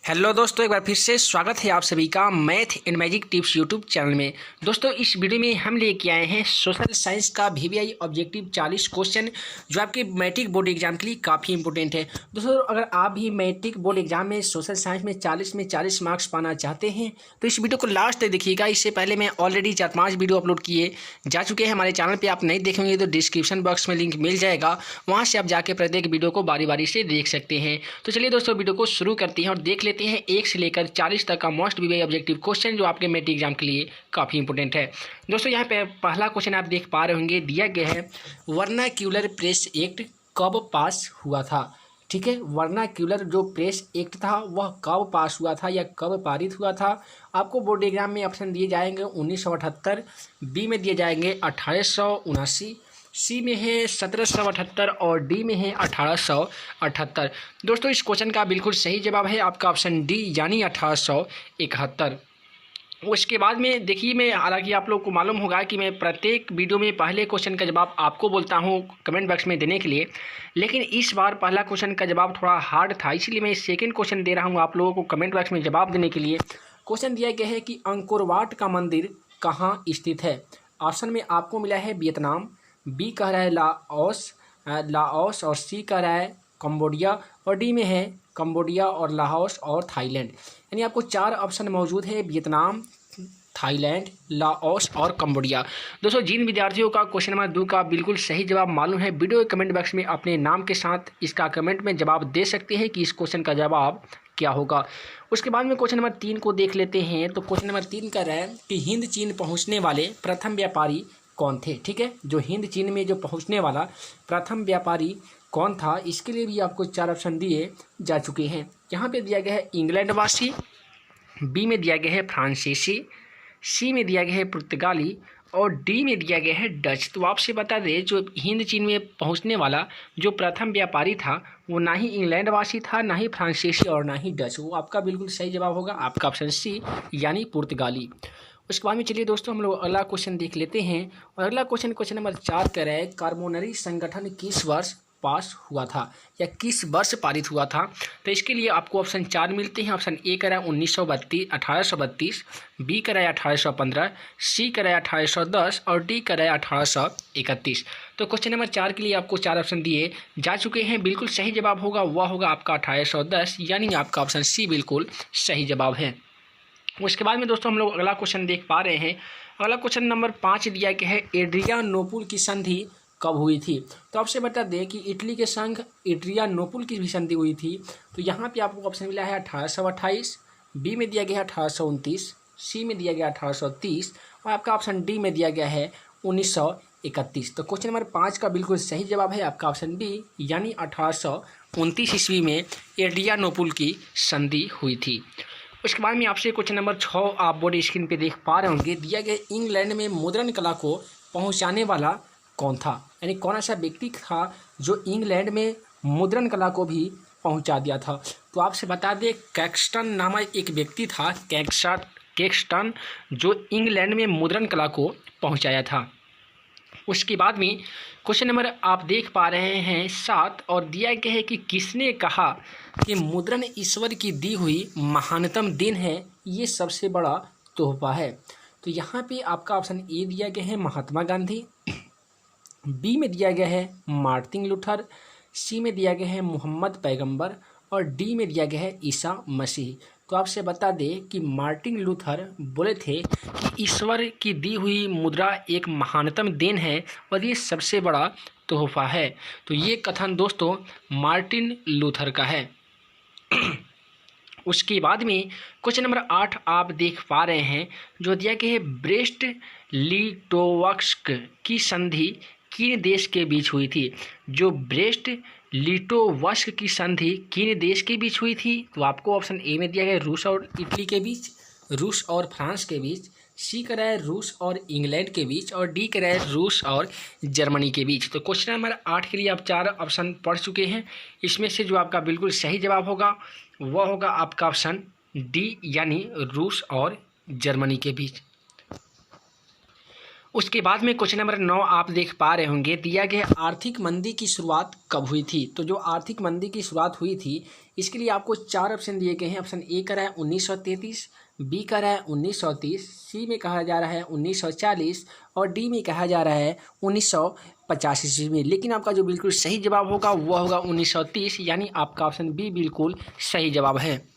Hello दोस्तों, एक बार फिर से स्वागत है आप सभी का math and magic tips YouTube channel में। दोस्तों, इस वीडियो में हम लेके आए हैं सोशल साइंस का वीवीआई ऑब्जेक्टिव 40 क्वेश्चन जो आपके मैट्रिक बोर्ड एग्जाम के लिए काफ़ी इंपॉर्टेंट है। दोस्तों, अगर आप भी मैट्रिक बोर्ड एग्जाम में सोशल साइंस में 40 मार्क्स पाना चाहते हैं तो इस वीडियो को लास्ट तक देखिएगा। इससे पहले मैं ऑलरेडी 4-5 वीडियो अपलोड किए जा चुके हैं हमारे चैनल पर। आप नहीं देखेंगे तो डिस्क्रिप्शन बॉक्स में लिंक मिल जाएगा, वहाँ से आप जाके प्रत्येक वीडियो को बारी बारी से देख सकते हैं। तो चलिए दोस्तों, वीडियो को शुरू करते हैं और देख लेते हैं 1 से लेकर 40 तक का मोस्ट वीवीआई ऑब्जेक्टिव क्वेश्चन जो आपके मैट्रिक एग्जाम के लिए काफ़ी इंपॉर्टेंट है। दोस्तों, यहाँ पे पहला क्वेश्चन आप देख पा रहे होंगे, दिया गया है वर्नाक्यूलर प्रेस एक्ट कब पास हुआ था। ठीक है, वर्नाक्यूलर जो प्रेस एक्ट था वह कब पास हुआ था या कब पारित हुआ था। आपको बोर्ड एग्जाम में ऑप्शन दिए जाएंगे 1978, बी में दिए जाएंगे 1879, सी में है 1778 और डी में है 1878। दोस्तों, इस क्वेश्चन का बिल्कुल सही जवाब है आपका ऑप्शन डी यानी 1871। उसके बाद में देखिए, मैं हालांकि आप लोग को मालूम होगा कि मैं प्रत्येक वीडियो में पहले क्वेश्चन का जवाब आपको बोलता हूं कमेंट बॉक्स में देने के लिए, लेकिन इस बार पहला क्वेश्चन का जवाब थोड़ा हार्ड था, इसलिए मैं सेकेंड क्वेश्चन दे रहा हूं आप लोगों को कमेंट बॉक्स में जवाब देने के लिए। क्वेश्चन दिया गया है कि अंकोर वाट का मंदिर कहाँ स्थित है। ऑप्शन में आपको मिला है वियतनाम, बी कह रहा है लाओस और सी कह रहा है कंबोडिया और डी में है कंबोडिया और लाओस और थाईलैंड। यानी आपको 4 ऑप्शन मौजूद है, वियतनाम, थाईलैंड, लाओस और कंबोडिया। दोस्तों, जिन विद्यार्थियों का क्वेश्चन नंबर 2 का बिल्कुल सही जवाब मालूम है, वीडियो के कमेंट बॉक्स में अपने नाम के साथ इसका कमेंट में जवाब दे सकते हैं कि इस क्वेश्चन का जवाब क्या होगा। उसके बाद में क्वेश्चन नंबर 3 को देख लेते हैं। तो क्वेश्चन नंबर 3 कह रहा है कि हिंद चीन पहुँचने वाले प्रथम व्यापारी कौन थे। ठीक है, जो हिंद चीन में जो पहुंचने वाला प्रथम व्यापारी कौन था, इसके लिए भी आपको 4 ऑप्शन दिए जा चुके हैं। यहाँ पे दिया गया है इंग्लैंड वासी, बी में दिया गया है फ्रांसीसी, सी में दिया गया है पुर्तगाली और डी में दिया गया है डच। तो आपसे बता दें, जो हिंद चीन में पहुंचने वाला जो प्रथम व्यापारी था वो ना ही इंग्लैंड वासी था, ना ही फ्रांसीसी और ना ही डच। वो आपका बिल्कुल सही जवाब होगा आपका ऑप्शन सी यानी पुर्तगाली। उसके बाद में चलिए दोस्तों, हम लोग अगला क्वेश्चन देख लेते हैं। और अगला क्वेश्चन नंबर 4 कह रहा है कार्बोनरी संगठन किस वर्ष पास हुआ था या किस वर्ष पारित हुआ था। तो इसके लिए आपको ऑप्शन 4 मिलते हैं। ऑप्शन ए कह रहा है 1832, बी कह रहा है 1815, सी कह रहा है 1810 और डी कह रहा है 1831। तो क्वेश्चन नंबर 4 के लिए आपको 4 ऑप्शन दिए जा चुके हैं। बिल्कुल सही जवाब होगा वह होगा आपका 1810 यानी आपका ऑप्शन सी बिल्कुल सही जवाब है। उसके बाद में दोस्तों, हम लोग अगला क्वेश्चन देख पा रहे हैं। अगला क्वेश्चन नंबर 5 दिया गया है एड्रियानोपुल की संधि कब हुई थी। तो आपसे बता दें कि इटली के संग एड्रियानोपुल की भी संधि हुई थी। तो यहाँ पे आपको ऑप्शन मिला है 1828, बी में दिया गया है 1829, सी में दिया गया 1830 और आपका ऑप्शन डी में दिया गया है 1931। तो क्वेश्चन नंबर 5 का बिल्कुल सही जवाब है आपका ऑप्शन बी यानी 1829 ईस्वी में एड्रियानोपुल की संधि हुई थी। उसके बाद में आपसे क्वेश्चन नंबर 6 आप बोर्ड स्क्रीन पे देख पा रहे होंगे, दिया गया इंग्लैंड में मुद्रण कला को पहुंचाने वाला कौन था। यानी कौन ऐसा व्यक्ति था जो इंग्लैंड में मुद्रण कला को भी पहुंचा दिया था। तो आपसे बता दें, कैक्सटन नामक एक व्यक्ति था, कैक्सटन, जो इंग्लैंड में मुद्रण कला को पहुँचाया था। उसके बाद में क्वेश्चन नंबर आप देख पा रहे हैं 7 और दिया गया है कि किसने कहा कि मुद्रण ईश्वर की दी हुई महानतम देन है, ये सबसे बड़ा तोहफा है। तो यहाँ पे आपका ऑप्शन ए दिया गया है महात्मा गांधी, बी में दिया गया है मार्टिन लूथर, सी में दिया गया है मोहम्मद पैगंबर और डी में दिया गया है ईसा मसीह। तो आपसे बता दें कि मार्टिन लूथर बोले थे कि ईश्वर की दी हुई मुद्रा एक महानतम देन है और ये सबसे बड़ा तोहफा है। तो ये कथन दोस्तों मार्टिन लूथर का है। उसके बाद में क्वेश्चन नंबर 8 आप देख पा रहे हैं, जो दिया गया है ब्रेस्ट लिटोवस्क की संधि किन देश के बीच हुई थी। जो ब्रेस्ट लिटोवस्क की संधि किन देश के बीच हुई थी। तो आपको ऑप्शन ए में दिया गया रूस और इटली के बीच, रूस और फ्रांस के बीच, सी कह रहा है रूस और इंग्लैंड के बीच और डी कह रहा है रूस और जर्मनी के बीच। तो क्वेश्चन नंबर 8 के लिए आप 4 ऑप्शन पढ़ चुके हैं। इसमें से जो आपका बिल्कुल सही जवाब होगा वह होगा आपका ऑप्शन डी यानी रूस और जर्मनी के बीच। उसके बाद में क्वेश्चन नंबर 9 आप देख पा रहे होंगे, दिया गया आर्थिक मंदी की शुरुआत कब हुई थी। तो जो आर्थिक मंदी की शुरुआत हुई थी इसके लिए आपको 4 ऑप्शन दिए गए हैं। ऑप्शन ए कह रहा है 1933, बी कह रहा है 1930, सी में कहा जा रहा है 1940 और डी में कहा जा रहा है 1950 ईस्वी में। लेकिन आपका जो बिल्कुल सही जवाब होगा वह होगा 1930, यानी आपका ऑप्शन बी बिल्कुल सही जवाब है।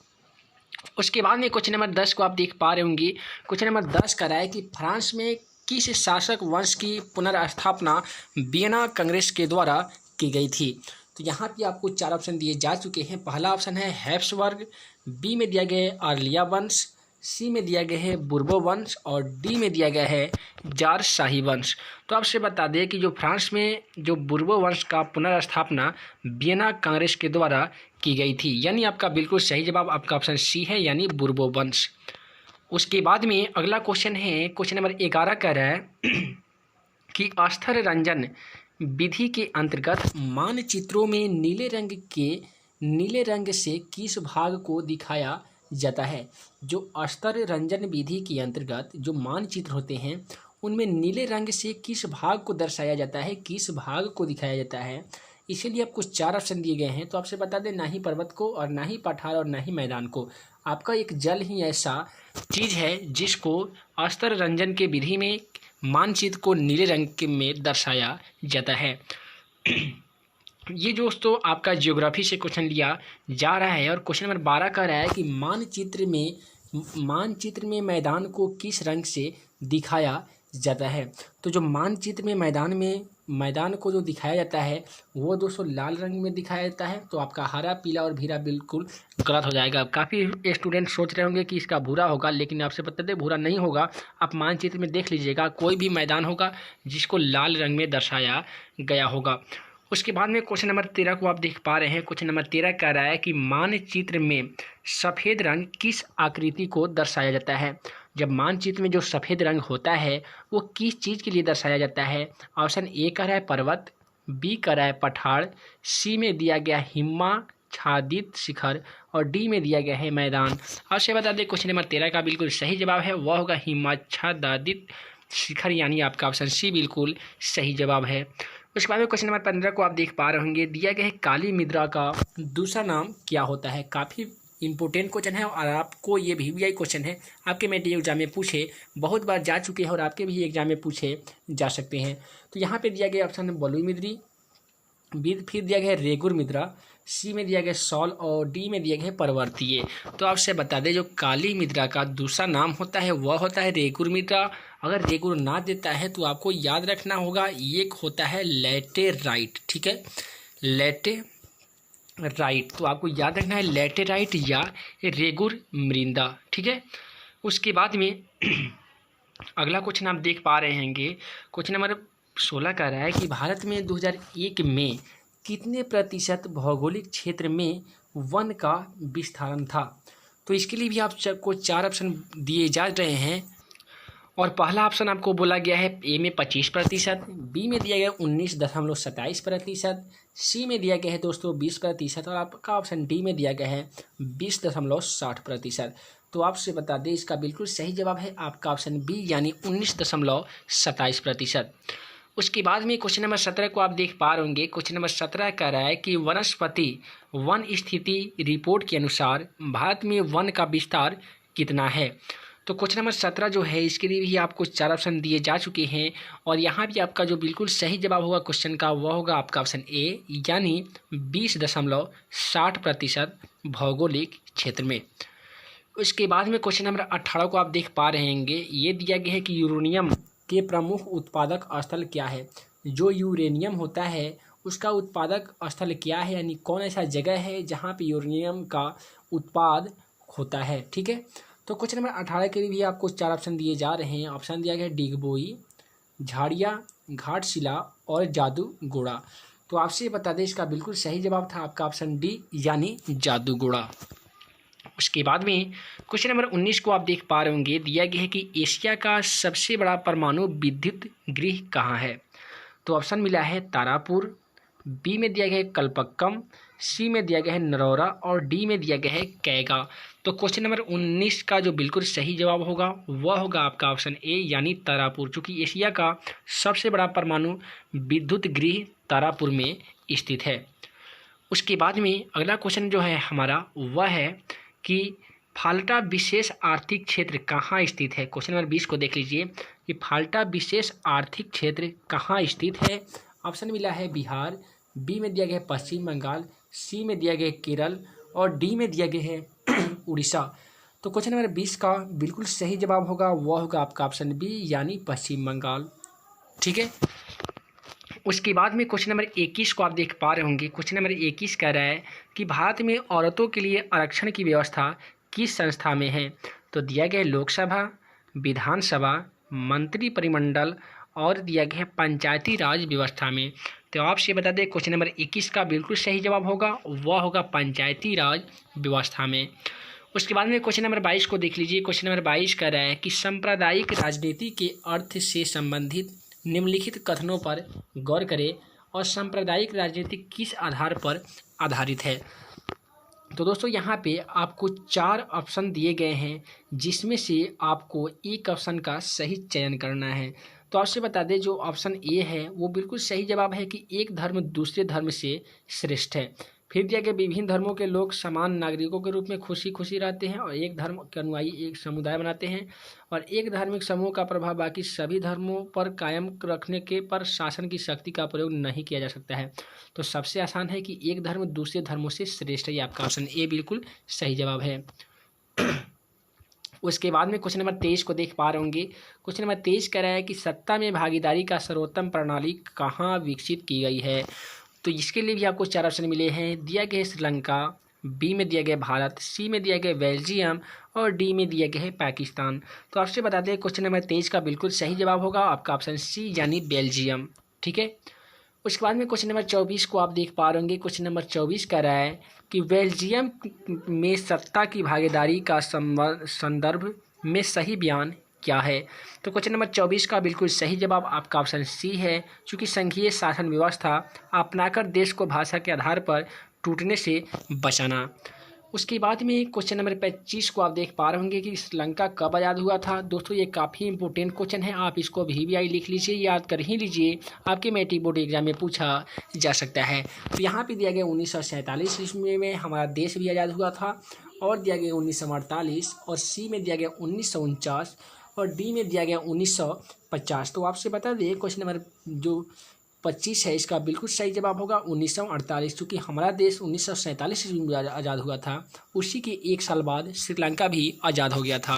उसके बाद में क्वेश्चन नंबर 10 को आप देख पा रहे होंगे। क्वेश्चन नंबर 10 कह रहा है कि फ्रांस में किस शासक वंश की पुनर्स्थापना वियना कांग्रेस के द्वारा की गई थी। तो यहाँ पे आपको 4 ऑप्शन दिए जा चुके हैं। पहला ऑप्शन है हैब्सबर्ग, बी में दिया गया है आर्लिया वंश, सी में दिया गया है बुर्बो वंश और डी में दिया गया है जार शाही वंश। तो आपसे बता दें कि जो फ्रांस में जो बुर्बो वंश का पुनर्स्थापना वियना कांग्रेस के द्वारा की गई थी, यानी आपका बिल्कुल सही जवाब आपका ऑप्शन सी है, यानी बुर्बो वंश। उसके बाद में अगला क्वेश्चन है, क्वेश्चन नंबर 11 कह रहा है कि अस्तर रंजन विधि के अंतर्गत मानचित्रों में नीले रंग से किस भाग को दिखाया जाता है। जो अस्तर रंजन विधि के अंतर्गत जो मानचित्र होते हैं उनमें नीले रंग से किस भाग को दर्शाया जाता है, किस भाग को दिखाया जाता है। इसीलिए आपको 4 ऑप्शन दिए गए हैं। तो आपसे बता दें, ना ही पर्वत को और ना ही पठार और ना ही मैदान को। आपका एक जल ही ऐसा चीज़ है जिसको अस्तर रंजन के विधि में मानचित्र को नीले रंग के में दर्शाया जाता है। ये दोस्तों आपका ज्योग्राफी से क्वेश्चन लिया जा रहा है और क्वेश्चन नंबर 12 कह रहा है कि मानचित्र में मैदान को किस रंग से दिखाया जाता है। तो जो मानचित्र में मैदान को जो दिखाया जाता है वो दोस्तों लाल रंग में दिखाया जाता है। तो आपका हरा, पीला और भूरा बिल्कुल गलत हो जाएगा। काफ़ी स्टूडेंट सोच रहे होंगे कि इसका भूरा होगा, लेकिन आपसे बता दें भूरा नहीं होगा। आप मानचित्र में देख लीजिएगा, कोई भी मैदान होगा जिसको लाल रंग में दर्शाया गया होगा। उसके बाद में क्वेश्चन नंबर 13 को आप देख पा रहे हैं। क्वेश्चन नंबर 13 कह रहा है कि मानचित्र में सफ़ेद रंग किस आकृति को दर्शाया जाता है। जब मानचित्र में जो सफ़ेद रंग होता है वो किस चीज़ के लिए दर्शाया जाता है। ऑप्शन ए कह रहा है पर्वत, बी कह रहा है पठार, सी में दिया गया हिमाच्छादित शिखर और डी में दिया गया है मैदान। आपसे बता दें क्वेश्चन नंबर 13 का बिल्कुल सही जवाब है वह होगा हिमाच्छादित शिखर, यानी आपका ऑप्शन सी बिल्कुल सही जवाब है। उसके बाद में क्वेश्चन नंबर 15 को आप देख पा रहे होंगे। दिया गया है काली मुद्रा का दूसरा नाम क्या होता है। काफ़ी इंपॉर्टेंट क्वेश्चन है और आपको ये VVI क्वेश्चन है, आपके मेडिकल एग्जाम में पूछे बहुत बार जा चुके हैं और आपके भी एग्जाम में पूछे जा सकते हैं। तो यहाँ पे दिया गया ऑप्शन है बलुई मुद्री, बी फिर दिया गया है रेगुर मुद्रा, सी में दिया गया सॉल और डी में दिया गया है परवर्तीय। तो आपसे बता दें जो काली मुद्रा का दूसरा नाम होता है वह होता है रेगुर मुद्रा। अगर रेगुर ना देता है तो आपको याद रखना होगा एक होता है लैटेराइट, ठीक है, लैटेराइट। तो आपको याद रखना है लैटेराइट या रेगुर मृदा, ठीक है। उसके बाद में अगला क्वेश्चन आप देख पा रहे हैंगे। क्वेश्चन नंबर 16 कह रहा है कि भारत में 2001 में कितने प्रतिशत भौगोलिक क्षेत्र में वन का विस्तारण था। तो इसके लिए भी आपको 4 ऑप्शन दिए जा रहे हैं और पहला ऑप्शन आपको बोला गया है ए में 25%, बी में दिया गया 19.27%, सी में दिया गया है दोस्तों 20% और आपका ऑप्शन डी में दिया गया है 20.60%। तो आपसे बता दें इसका बिल्कुल सही जवाब है आपका ऑप्शन बी, यानी 19.27%। उसके बाद में क्वेश्चन नंबर 17 को आप देख पा रहे होंगे। क्वेश्चन नंबर 17 कह रहा है कि वनस्पति वन स्थिति रिपोर्ट के अनुसार भारत में वन का विस्तार कितना है। तो क्वेश्चन नंबर 17 जो है इसके लिए भी आपको 4 ऑप्शन दिए जा चुके हैं और यहाँ भी आपका जो बिल्कुल सही जवाब होगा क्वेश्चन का वह होगा आपका ऑप्शन ए, यानी 20.60% भौगोलिक क्षेत्र में। उसके बाद में क्वेश्चन नंबर 18 को आप देख पा रहे होंगे। ये दिया गया है कि यूरेनियम के प्रमुख उत्पादक स्थल क्या है। जो यूरेनियम होता है उसका उत्पादक स्थल क्या है, यानी कौन ऐसा जगह है जहाँ पे यूरेनियम का उत्पाद होता है, ठीक है। तो क्वेश्चन नंबर 18 के लिए भी आपको 4 ऑप्शन दिए जा रहे हैं। ऑप्शन दिया गया है डिगबोई, झाड़िया, घाटशिला और जादूगोड़ा। तो आपसे बता दें इसका बिल्कुल सही जवाब था आपका ऑप्शन डी, यानी जादूगोड़ा। उसके बाद में क्वेश्चन नंबर 19 को आप देख पा रहे होंगे। दिया गया है कि एशिया का सबसे बड़ा परमाणु विद्युत गृह कहाँ है। तो ऑप्शन मिला है तारापुर, बी में दिया गया है कलपक्कम, सी में दिया गया है नरौरा और डी में दिया गया है कैगा। तो क्वेश्चन नंबर 19 का जो बिल्कुल सही जवाब होगा वह होगा आपका ऑप्शन ए, यानी तारापुर, चूँकि एशिया का सबसे बड़ा परमाणु विद्युत गृह तारापुर में स्थित है। उसके बाद में अगला क्वेश्चन जो है हमारा वह है कि फाल्टा विशेष आर्थिक क्षेत्र कहाँ स्थित है। क्वेश्चन नंबर 20 को देख लीजिए कि फाल्टा विशेष आर्थिक क्षेत्र कहाँ स्थित है। ऑप्शन मिला है बिहार, बी में दिया गया है पश्चिम बंगाल, सी में दिया गया है केरल और डी में दिया गया है उड़ीसा। तो क्वेश्चन नंबर 20 का बिल्कुल सही जवाब होगा वह होगा आपका ऑप्शन बी यानी पश्चिम बंगाल। ठीक है। उसके बाद में क्वेश्चन नंबर 21 को आप देख पा रहे होंगे। क्वेश्चन नंबर 21 कह रहा है कि भारत में औरतों के लिए आरक्षण की व्यवस्था किस संस्था में है। तो दिया गया है लोकसभा, विधानसभा, मंत्री परिमंडल और दिया गया है पंचायती राज व्यवस्था में। तो आपसे बता दें क्वेश्चन नंबर 21 का बिल्कुल सही जवाब होगा वह होगा पंचायती राज व्यवस्था में। उसके बाद में क्वेश्चन नंबर 22 को देख लीजिए। क्वेश्चन नंबर 22 कह रहा है कि सांप्रदायिक राजनीति के अर्थ से संबंधित निम्नलिखित कथनों पर गौर करें और सांप्रदायिक राजनीति किस आधार पर आधारित है। तो दोस्तों यहाँ पे आपको 4 ऑप्शन दिए गए हैं जिसमें से आपको एक ऑप्शन का सही चयन करना है। तो आपसे बता दें जो ऑप्शन ए है वो बिल्कुल सही जवाब है कि एक धर्म दूसरे धर्म से श्रेष्ठ है। फिर दिया गया विभिन्न धर्मों के लोग समान नागरिकों के रूप में खुशी खुशी रहते हैं और एक धर्म के अनुयायी एक समुदाय बनाते हैं और एक धार्मिक समूह का प्रभाव बाकी सभी धर्मों पर कायम रखने के पर शासन की शक्ति का प्रयोग नहीं किया जा सकता है। तो सबसे आसान है कि एक धर्म दूसरे धर्मों से श्रेष्ठ है। ये आपका ऑप्शन ए बिल्कुल सही जवाब है। उसके बाद में क्वेश्चन नंबर 23 को देख पा रहे होंगे। क्वेश्चन नंबर 23 कह रहा है कि सत्ता में भागीदारी का सर्वोत्तम प्रणाली कहाँ विकसित की गई है। तो इसके लिए भी आपको 4 ऑप्शन मिले हैं। दिया गया है श्रीलंका, बी में दिया गया भारत, सी में दिया गया बेल्जियम और डी में दिया गया है पाकिस्तान। तो आपसे बता दें क्वेश्चन नंबर 23 का बिल्कुल सही जवाब होगा आपका ऑप्शन सी यानी बेल्जियम। ठीक है। उसके बाद में क्वेश्चन नंबर 24 को आप देख पा रहे होंगे। क्वेश्चन नंबर 24 कह रहा है कि बेल्जियम में सत्ता की भागीदारी का संदर्भ में सही बयान क्या है। तो क्वेश्चन नंबर 24 का बिल्कुल सही जवाब आपका ऑप्शन सी है, क्योंकि संघीय शासन व्यवस्था अपनाकर देश को भाषा के आधार पर टूटने से बचाना। उसके बाद में क्वेश्चन नंबर 25 को आप देख पा रहे होंगे कि श्रीलंका कब आज़ाद हुआ था। दोस्तों ये काफ़ी इंपॉर्टेंट क्वेश्चन है, आप इसको VVI लिख लीजिए, याद कर ही लीजिए, आपके मैट्रिक बोर्ड एग्जाम में पूछा जा सकता है। तो यहाँ पे दिया गया 1947 ईस्वी में हमारा देश भी आज़ाद हुआ था और दिया गया 1948 और सी में दिया गया 1949 और डी में दिया गया 1950। तो आपसे बता दें क्वेश्चन नंबर जो 25 है इसका बिल्कुल सही जवाब होगा 1948, क्योंकि हमारा देश 1947 ईस्वी में आज़ाद हुआ था। उसी के 1 साल बाद श्रीलंका भी आज़ाद हो गया था।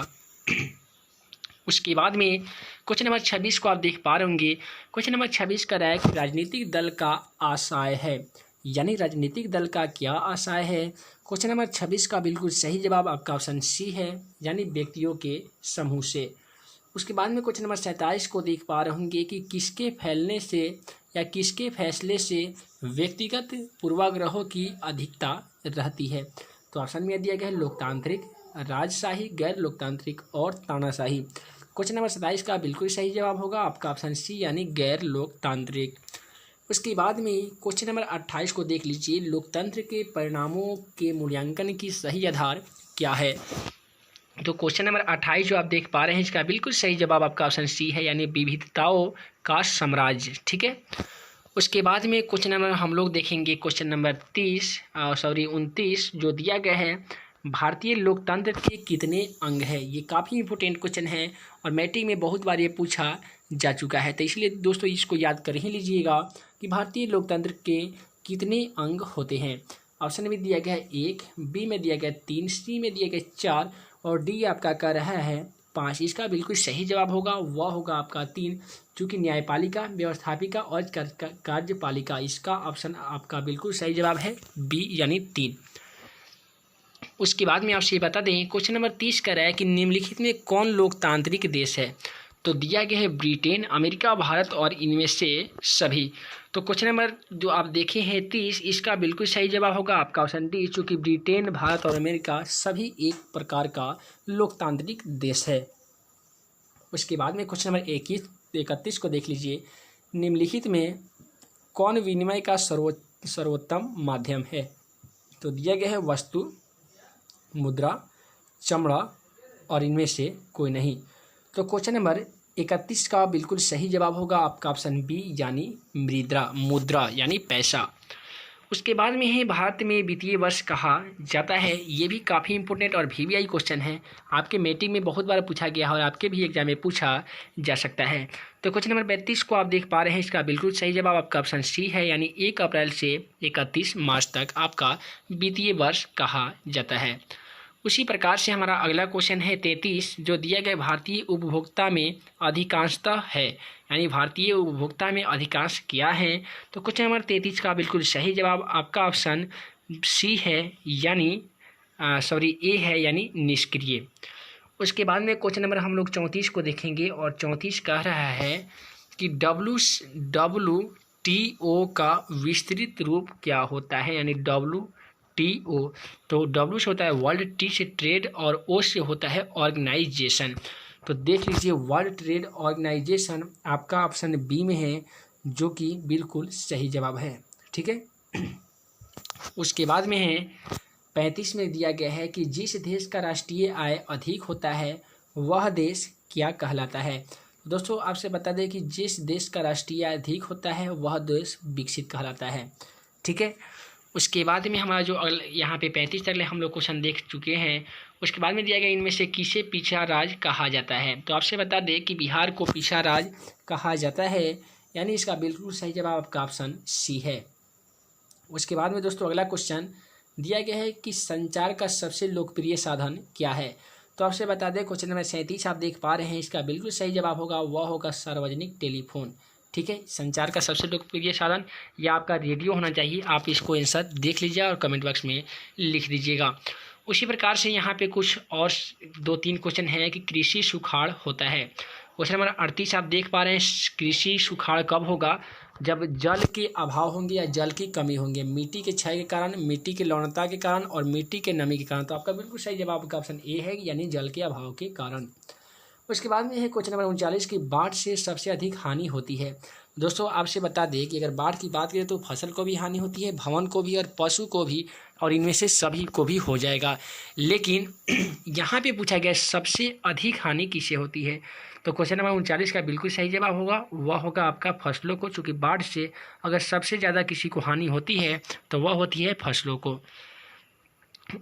उसके बाद में क्वेश्चन नंबर 26 को आप देख पा रहे होंगे। क्वेश्चन नंबर 26 का है कि राजनीतिक दल का आशय है, यानी राजनीतिक दल का क्या आशय है। क्वेश्चन नंबर 26 का बिल्कुल सही जवाब आपका ऑप्शन सी है, यानी व्यक्तियों के समूह से। उसके बाद में क्वेश्चन नंबर 27 को देख पा रहे होंगे कि किसके फैलने से या किसके फैसले से व्यक्तिगत पूर्वाग्रहों की अधिकता रहती है। तो ऑप्शन में दिया गया है लोकतांत्रिक, राजशाही, गैर लोकतांत्रिक और तानाशाही। क्वेश्चन नंबर 27 का बिल्कुल सही जवाब होगा आपका ऑप्शन सी यानी गैर लोकतांत्रिक। उसके बाद में क्वेश्चन नंबर 28 को देख लीजिए। लोकतंत्र के परिणामों के मूल्यांकन की सही आधार क्या है। तो क्वेश्चन नंबर 28 जो आप देख पा रहे हैं इसका बिल्कुल सही जवाब आपका ऑप्शन सी है, यानी विविधताओं का साम्राज्य। ठीक है। उसके बाद में क्वेश्चन नंबर हम लोग देखेंगे क्वेश्चन नंबर 29 जो दिया गया है, भारतीय लोकतंत्र के कितने अंग है। ये काफ़ी इंपॉर्टेंट क्वेश्चन है और मैट्रिक में बहुत बार ये पूछा जा चुका है। तो इसलिए दोस्तों इसको याद कर ही लीजिएगा कि भारतीय लोकतंत्र के कितने अंग होते हैं। ऑप्शन में दिया गया है 1, बी में दिया गया 3, सी में दिया गया 4 और डी आपका कह रहा है 5। इसका बिल्कुल सही जवाब होगा वह होगा आपका 3, क्योंकि न्यायपालिका, व्यवस्थापिका और कार्यपालिका। इसका ऑप्शन आपका बिल्कुल सही जवाब है बी यानी 3। उसके बाद में आपसे बता दें क्वेश्चन नंबर 30 कह रहा है कि निम्नलिखित में कौन लोकतांत्रिक देश है। तो दिया गया है ब्रिटेन, अमेरिका, भारत और इनमें से सभी। तो क्वेश्चन नंबर जो आप देखे हैं 30, इसका बिल्कुल सही जवाब होगा आपका ऑप्शन डी, चूँकि ब्रिटेन, भारत और अमेरिका सभी एक प्रकार का लोकतांत्रिक देश है। उसके बाद में क्वेश्चन नंबर 31 को देख लीजिए। निम्नलिखित में कौन विनिमय का सर्वोत्तम माध्यम है। तो दिया गया है वस्तु, मुद्रा, चमड़ा और इनमें से कोई नहीं। तो क्वेश्चन नंबर 31 का बिल्कुल सही जवाब होगा आपका ऑप्शन बी यानी मुद्रा यानी पैसा। उसके बाद में है भारत में वित्तीय वर्ष कहा जाता है। ये भी काफ़ी इंपॉर्टेंट और वीवीआई क्वेश्चन है, आपके मैट्रिक में बहुत बार पूछा गया है और आपके भी एग्जाम में पूछा जा सकता है। तो क्वेश्चन नंबर 32 को आप देख पा रहे हैं, इसका बिल्कुल सही जवाब आपका ऑप्शन सी है, यानी 1 अप्रैल से 31 मार्च तक आपका वित्तीय वर्ष कहा जाता है। उसी प्रकार से हमारा अगला क्वेश्चन है 33, जो दिया गया भारतीय उपभोक्ता में अधिकांशतः है, यानी भारतीय उपभोक्ता में अधिकांश क्या है। तो क्वेश्चन नंबर 33 का बिल्कुल सही जवाब आपका ऑप्शन सी है, यानी ए है, यानी निष्क्रिय। उसके बाद में क्वेश्चन नंबर हम लोग 34 को देखेंगे और 34 कह रहा है कि WTO का विस्तृत रूप क्या होता है, यानी WTO। तो W से होता है वर्ल्ड, T से ट्रेड और O से होता है ऑर्गेनाइजेशन। तो देख लीजिए वर्ल्ड ट्रेड ऑर्गेनाइजेशन आपका ऑप्शन बी में है, जो कि बिल्कुल सही जवाब है। ठीक है। उसके बाद में है 35 में दिया गया है कि जिस देश का राष्ट्रीय आय अधिक होता है वह देश क्या कहलाता है। दोस्तों आपसे बता दें कि जिस देश का राष्ट्रीय आय अधिक होता है वह देश विकसित कहलाता है। ठीक है। उसके बाद में हमारा जो यहाँ पे 35 तक हम लोग क्वेश्चन देख चुके हैं। उसके बाद में दिया गया इनमें से किसे पिछड़ा राज्य कहा जाता है। तो आपसे बता दें कि बिहार को पिछड़ा राज्य कहा जाता है, यानी इसका बिल्कुल सही जवाब आपका ऑप्शन सी है। उसके बाद में दोस्तों अगला क्वेश्चन दिया गया है कि संचार का सबसे लोकप्रिय साधन क्या है। तो आपसे बता दें क्वेश्चन नंबर 37 आप देख पा रहे हैं, इसका बिल्कुल सही जवाब होगा वह होगा सार्वजनिक टेलीफोन। ठीक है। संचार का सबसे लोकप्रिय साधन या आपका रेडियो होना चाहिए। आप इसको आंसर देख लीजिए और कमेंट बॉक्स में लिख दीजिएगा। उसी प्रकार से यहाँ पे कुछ और 2-3 क्वेश्चन हैं कि कृषि सुखाड़ होता है। क्वेश्चन नंबर 38 आप देख पा रहे हैं, कृषि सुखाड़ कब होगा, जब जल के अभाव होंगे या जल की कमी होंगे, मिट्टी के क्षय के कारण, मिट्टी की लवणता के कारण और मिट्टी के नमी के कारण। तो आपका बिल्कुल सही जवाब आपका ऑप्शन ए है, यानी जल के अभाव के कारण। उसके बाद में है क्वेश्चन नंबर 39 की बाढ़ से सबसे अधिक हानि होती है। दोस्तों आपसे बता दें कि अगर बाढ़ की बात करें तो फसल को भी हानि होती है, भवन को भी और पशु को भी, और इनमें से सभी को भी हो जाएगा। लेकिन यहाँ पे पूछा गया सबसे अधिक हानि किसे होती है। तो क्वेश्चन नंबर 39 का बिल्कुल सही जवाब होगा वह होगा आपका फसलों को, चूँकि बाढ़ से अगर सबसे ज़्यादा किसी को हानि होती है तो वह होती है फसलों को।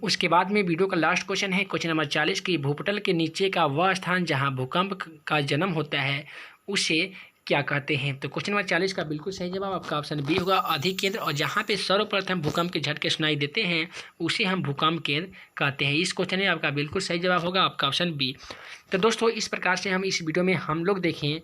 उसके बाद में वीडियो का लास्ट क्वेश्चन है क्वेश्चन नंबर 40 की भूपटल के नीचे का वह स्थान जहां भूकंप का जन्म होता है उसे क्या कहते हैं। तो क्वेश्चन नंबर 40 का बिल्कुल सही जवाब आपका ऑप्शन बी होगा अधिकेंद्र, और जहां पे सर्वप्रथम भूकंप के झटके सुनाई देते हैं उसे हम भूकंप केंद्र कहते हैं। इस क्वेश्चन में आपका बिल्कुल सही जवाब होगा आपका ऑप्शन बी। तो दोस्तों इस प्रकार से हम इस वीडियो में हम लोग देखें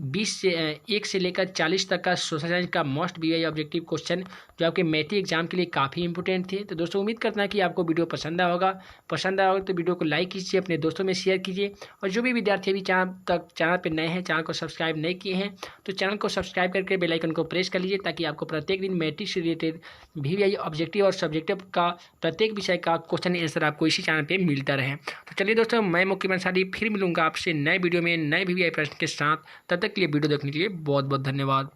1 से लेकर 40 तक का सोशल साइंस का मोस्ट वीवीआई ऑब्जेक्टिव क्वेश्चन जो आपके मैट्रिक एग्जाम के लिए काफ़ी इंपॉर्टेंट थे। तो दोस्तों उम्मीद करता है कि आपको वीडियो पसंद आया होगा तो वीडियो को लाइक कीजिए, अपने दोस्तों में शेयर कीजिए, और जो भी विद्यार्थी अभी चैनल पर नए हैं, चैनल को सब्सक्राइब नहीं किए हैं तो चैनल को सब्सक्राइब करके बेल आइकन को प्रेस कर लीजिए, ताकि आपको प्रत्येक दिन मैट्रिक से रिलेटेड वीवीआई ऑब्जेक्टिव और सब्जेक्टिव का प्रत्येक विषय का क्वेश्चन आंसर आपको इसी चैनल पर मिलता रहे। तो चलिए दोस्तों, मैं मुक्केम अंसारी फिर मिलूंगा आपसे नए वीडियो में नए वीवीआई प्रश्न के साथ। तब तक के लिए वीडियो देखने के लिए बहुत बहुत धन्यवाद।